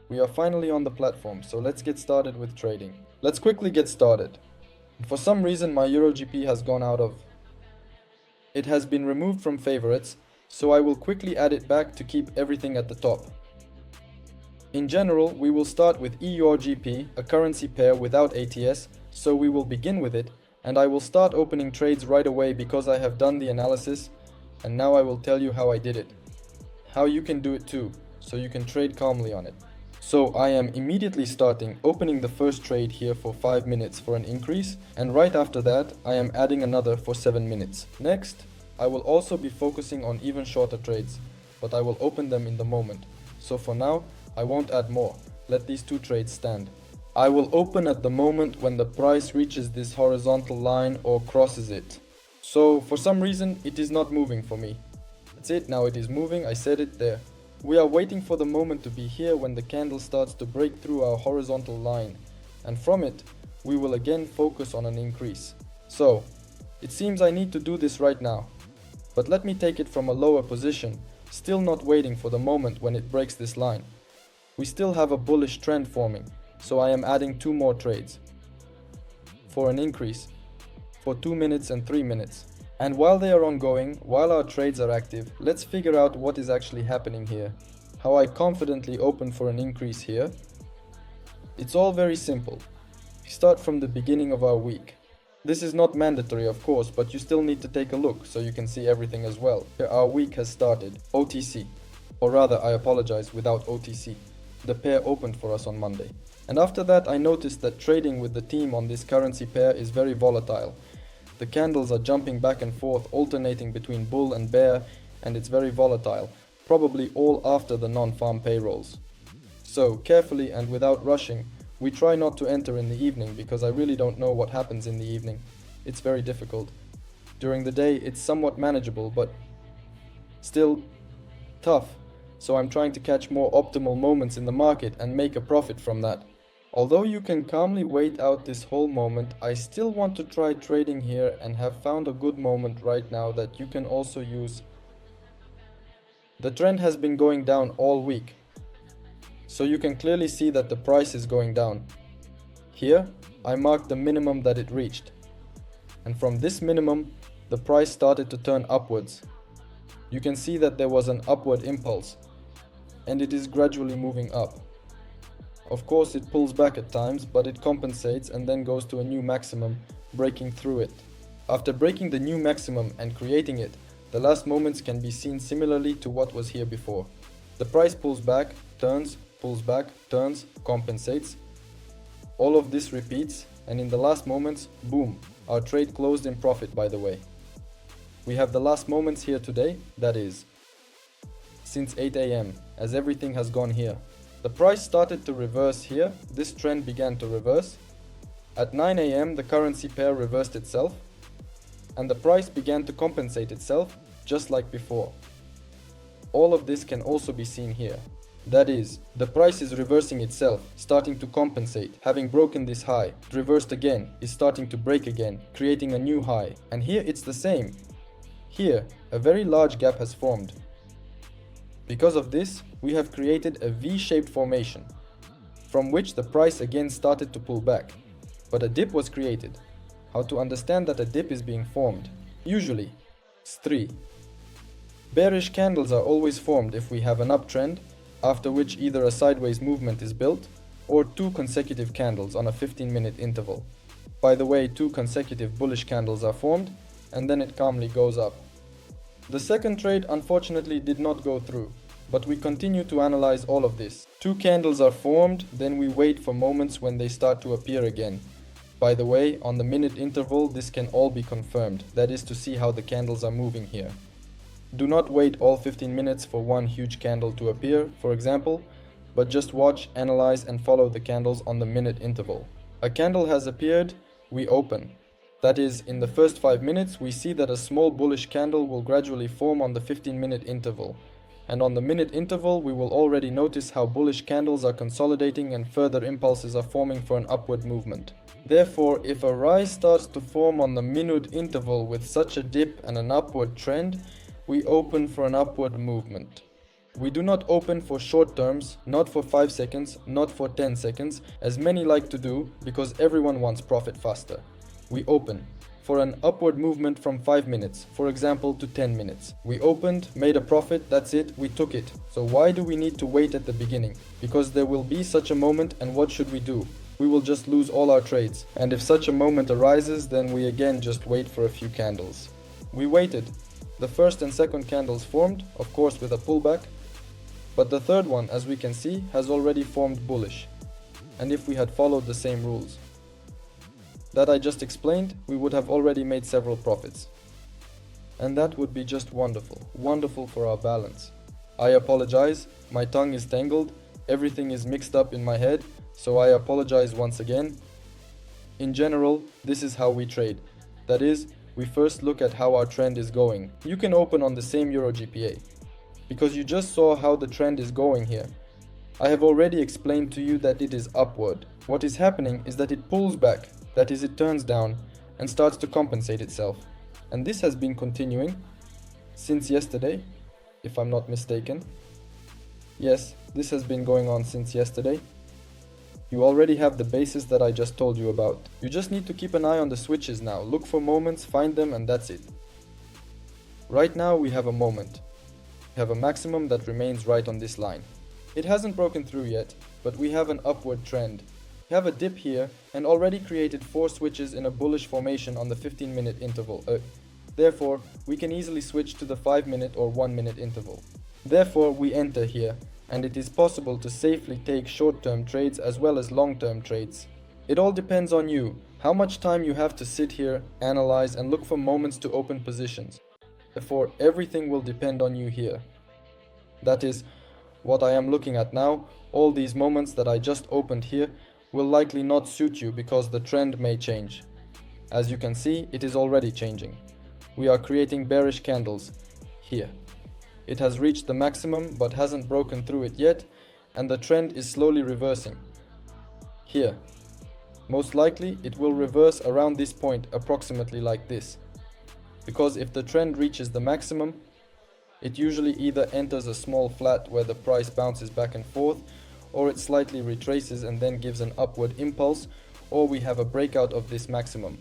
We are finally on the platform, so let's get started with trading. Let's quickly get started. For some reason my EuroGP has gone out of... It has been removed from favorites, so I will quickly add it back to keep everything at the top. In general, we will start with EURGP, a currency pair without ATS, so we will begin with it, and I will start opening trades right away because I have done the analysis, and now I will tell you how I did it. How you can do it too, so you can trade calmly on it. So I am immediately starting opening the first trade here for 5 minutes for an increase, and right after that I am adding another for 7 minutes. Next, I will also be focusing on even shorter trades, but I will open them in the moment. So for now, I won't add more. Let these two trades stand. I will open at the moment when the price reaches this horizontal line or crosses it. So for some reason it is not moving for me. That's it, now it is moving, I said it there. We are waiting for the moment to be here when the candle starts to break through our horizontal line, and from it we will again focus on an increase. So it seems I need to do this right now, but let me take it from a lower position, still not waiting for the moment when it breaks this line. We still have a bullish trend forming, so I am adding 2 more trades for an increase for 2 minutes and 3 minutes. And while they are ongoing, while our trades are active, let's figure out what is actually happening here. How I confidently open for an increase here. It's all very simple. We start from the beginning of our week. This is not mandatory, of course, but you still need to take a look so you can see everything as well. Here our week has started. OTC. Or rather, I apologize, without OTC. The pair opened for us on Monday. And after that I noticed that trading with the team on this currency pair is very volatile. The candles are jumping back and forth, alternating between bull and bear, and it's very volatile, probably all after the non-farm payrolls. So, carefully and without rushing, we try not to enter in the evening because I really don't know what happens in the evening. It's very difficult. During the day it's somewhat manageable, but still tough, so I'm trying to catch more optimal moments in the market and make a profit from that. Although you can calmly wait out this whole moment, I still want to try trading here and have found a good moment right now that you can also use. The trend has been going down all week, so you can clearly see that the price is going down. Here, I marked the minimum that it reached, and from this minimum, the price started to turn upwards. You can see that there was an upward impulse, and it is gradually moving up. Of course it pulls back at times, but it compensates and then goes to a new maximum, breaking through it. After breaking the new maximum and creating it, the last moments can be seen similarly to what was here before. The price pulls back, turns, pulls back, turns, compensates. All of this repeats, and in the last moments, boom, our trade closed in profit, by the way. We have the last moments here today, that is, since 8 AM, as everything has gone here. The price started to reverse here, this trend began to reverse. At 9 AM the currency pair reversed itself, and the price began to compensate itself, just like before. All of this can also be seen here. That is, the price is reversing itself, starting to compensate, having broken this high, it reversed again, is starting to break again, creating a new high. And here it's the same. Here, a very large gap has formed. Because of this, we have created a V-shaped formation, from which the price again started to pull back. But a dip was created. How to understand that a dip is being formed? Usually, it's 3. Bearish candles are always formed if we have an uptrend, after which either a sideways movement is built, or 2 consecutive candles on a 15-minute interval. By the way, 2 consecutive bullish candles are formed, and then it calmly goes up. The second trade unfortunately did not go through, but we continue to analyze all of this. 2 candles are formed, then we wait for moments when they start to appear again. By the way, on the minute interval this can all be confirmed, that is to see how the candles are moving here. Do not wait all 15 minutes for one huge candle to appear, for example, but just watch, analyze and follow the candles on the minute interval. A candle has appeared, we open. That is, in the first 5 minutes we see that a small bullish candle will gradually form on the 15-minute interval. And on the minute interval we will already notice how bullish candles are consolidating and further impulses are forming for an upward movement. Therefore, if a rise starts to form on the minute interval with such a dip and an upward trend, we open for an upward movement. We do not open for short terms, not for 5 seconds, not for 10 seconds, as many like to do because everyone wants profit faster. We open for an upward movement from 5 minutes, for example, to 10 minutes. We opened, made a profit, that's it, we took it. So why do we need to wait at the beginning? Because there will be such a moment, and what should we do? We will just lose all our trades. And if such a moment arises, then we again just wait for a few candles. We waited. The first and second candles formed, of course with a pullback, but the third one, as we can see, has already formed bullish. And if we had followed the same rules that I just explained, we would have already made several profits. And that would be just wonderful, wonderful for our balance. I apologize, my tongue is tangled, everything is mixed up in my head, so I apologize once again. In general, this is how we trade. That is, we first look at how our trend is going. You can open on the same Euro GPA, because you just saw how the trend is going here. I have already explained to you that it is upward. What is happening is that it pulls back, that is, it turns down and starts to compensate itself. And this has been continuing since yesterday, if I'm not mistaken. Yes, this has been going on since yesterday. You already have the basis that I just told you about. You just need to keep an eye on the switches now. Look for moments, find them, and that's it. Right now we have a moment. We have a maximum that remains right on this line. It hasn't broken through yet, but we have an upward trend. We have a dip here and already created 4 switches in a bullish formation on the 15-minute interval. Therefore, we can easily switch to the 5-minute or 1-minute interval. Therefore, we enter here, and it is possible to safely take short-term trades as well as long-term trades. It all depends on you, how much time you have to sit here, analyze, and look for moments to open positions. Therefore, everything will depend on you here. That is, what I am looking at now, all these moments that I just opened here, will likely not suit you because the trend may change. As you can see, it is already changing. We are creating bearish candles here. It has reached the maximum but hasn't broken through it yet, and the trend is slowly reversing. Here. Most likely it will reverse around this point, approximately like this. Because if the trend reaches the maximum, it usually either enters a small flat where the price bounces back and forth, or it slightly retraces and then gives an upward impulse, or we have a breakout of this maximum.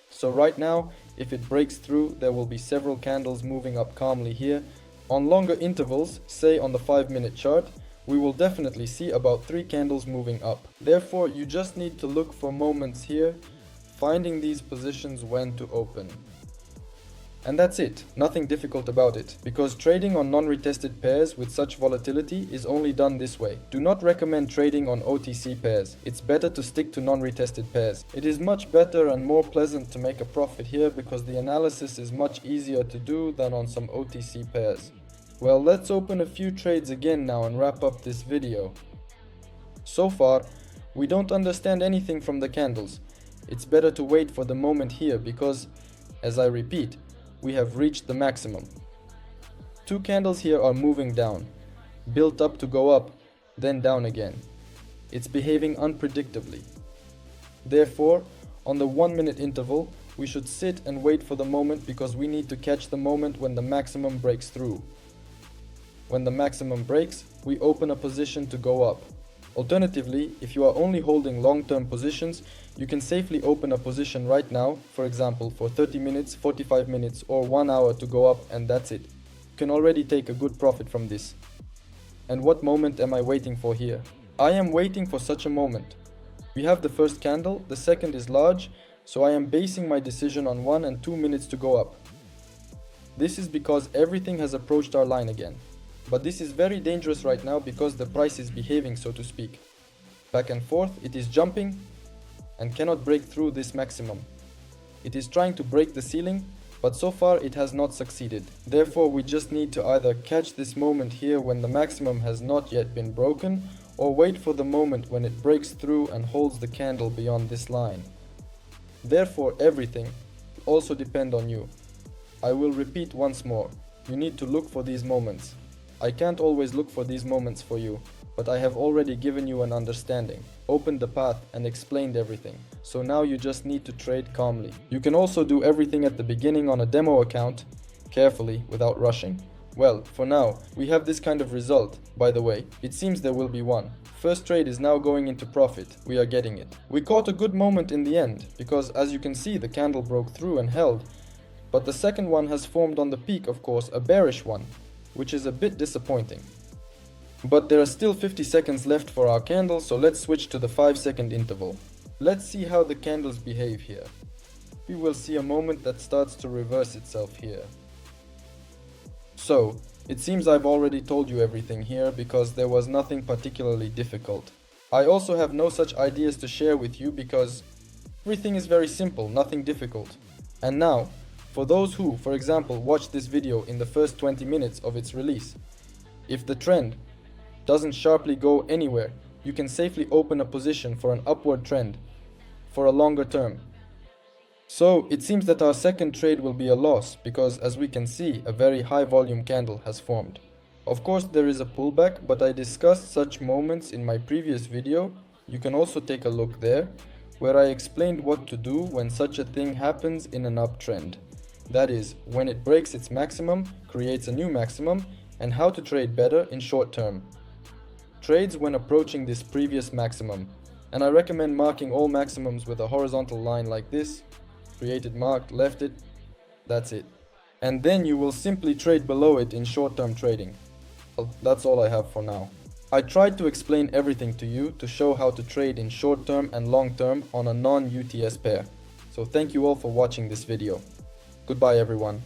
So right now, if it breaks through, there will be several candles moving up calmly here. On longer intervals, say on the 5-minute chart, we will definitely see about 3 candles moving up. Therefore, you just need to look for moments here, finding these positions when to open. And that's it, nothing difficult about it, because trading on non-retested pairs with such volatility is only done this way. Do not recommend trading on OTC pairs, it's better to stick to non-retested pairs. It is much better and more pleasant to make a profit here because the analysis is much easier to do than on some OTC pairs. Well, let's open a few trades again now and wrap up this video. So far, we don't understand anything from the candles. It's better to wait for the moment here because, as I repeat, we have reached the maximum. 2 candles here are moving down, built up to go up, then down again. It's behaving unpredictably. Therefore, on the 1-minute interval, we should sit and wait for the moment because we need to catch the moment when the maximum breaks through. When the maximum breaks, we open a position to go up. Alternatively, if you are only holding long-term positions, you can safely open a position right now, for example, for 30 minutes, 45 minutes, or 1 hour to go up, and that's it. You can already take a good profit from this. And what moment am I waiting for here? I am waiting for such a moment. We have the first candle, the second is large, so I am basing my decision on 1 and 2 minutes to go up. This is because everything has approached our line again. But this is very dangerous right now because the price is behaving, so to speak. Back and forth, it is jumping and cannot break through this maximum. It is trying to break the ceiling, but so far it has not succeeded. Therefore, we just need to either catch this moment here when the maximum has not yet been broken, or wait for the moment when it breaks through and holds the candle beyond this line. Therefore, everything will also depend on you. I will repeat once more, you need to look for these moments. I can't always look for these moments for you, but I have already given you an understanding, opened the path and explained everything. So now you just need to trade calmly. You can also do everything at the beginning on a demo account, carefully, without rushing. Well, for now, we have this kind of result. By the way, it seems there will be one. First trade is now going into profit. We are getting it. We caught a good moment in the end, because as you can see, the candle broke through and held. But the second one has formed on the peak, of course, a bearish one, which is a bit disappointing. But there are still 50 seconds left for our candle, so let's switch to the 5-second interval. Let's see how the candles behave here. We will see a moment that starts to reverse itself here. So, it seems I've already told you everything here because there was nothing particularly difficult. I also have no such ideas to share with you because everything is very simple, nothing difficult. And now, for those who, for example, watched this video in the first 20 minutes of its release, if the trend doesn't sharply go anywhere, you can safely open a position for an upward trend for a longer term. So it seems that our second trade will be a loss because, as we can see, a very high volume candle has formed. Of course there is a pullback, but I discussed such moments in my previous video. You can also take a look there, where I explained what to do when such a thing happens in an uptrend. That is, when it breaks its maximum, creates a new maximum, and how to trade better in short term. Trades when approaching this previous maximum, and I recommend marking all maximums with a horizontal line like this. Create it marked, left it, that's it. And then you will simply trade below it in short-term trading. Well, that's all I have for now. I tried to explain everything to you to show how to trade in short-term and long-term on a non-UTS pair. So thank you all for watching this video. Goodbye everyone.